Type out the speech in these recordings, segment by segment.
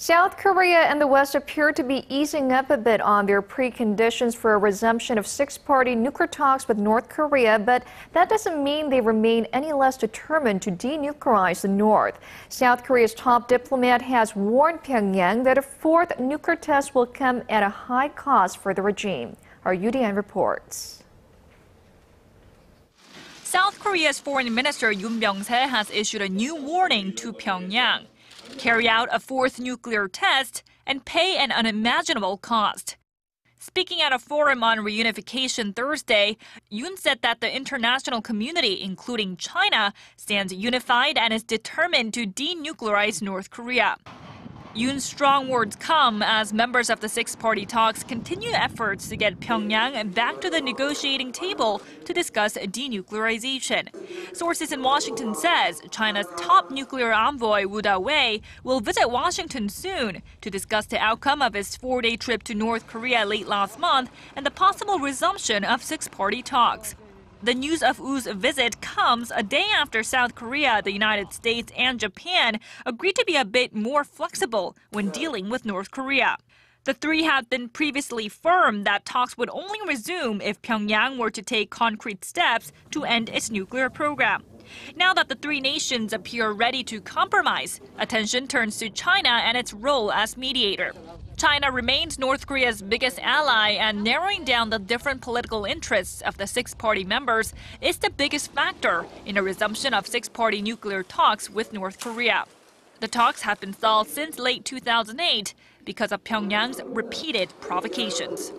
South Korea and the West appear to be easing up a bit on their preconditions for a resumption of six-party nuclear talks with North Korea, but that doesn't mean they remain any less determined to denuclearize the North. South Korea's top diplomat has warned Pyongyang that a fourth nuclear test will come at a high cost for the regime. Our Yoo Li-an reports. South Korea's Foreign Minister Byung-se has issued a new warning to Pyongyang. Carry out a fourth nuclear test and pay an unimaginable cost. Speaking at a forum on reunification Thursday, Yoon said that the international community, including China, stands unified and is determined to denuclearize North Korea. Yoon's strong words come as members of the six-party talks continue efforts to get Pyongyang back to the negotiating table to discuss denuclearization. Sources in Washington says China's top nuclear envoy Woo Wei will visit Washington soon to discuss the outcome of his four-day trip to North Korea late last month and the possible resumption of six-party talks. The news of Woo's visit comes a day after South Korea, the United States, and Japan agreed to be a bit more flexible when dealing with North Korea. The three had been previously firm that talks would only resume if Pyongyang were to take concrete steps to end its nuclear program. Now that the three nations appear ready to compromise, attention turns to China and its role as mediator. China remains North Korea's biggest ally, and narrowing down the different political interests of the six-party members is the biggest factor in a resumption of six-party nuclear talks with North Korea. The talks have been stalled since late 2008 because of Pyongyang's repeated provocations.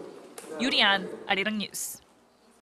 Yoo Li-an, Arirang News.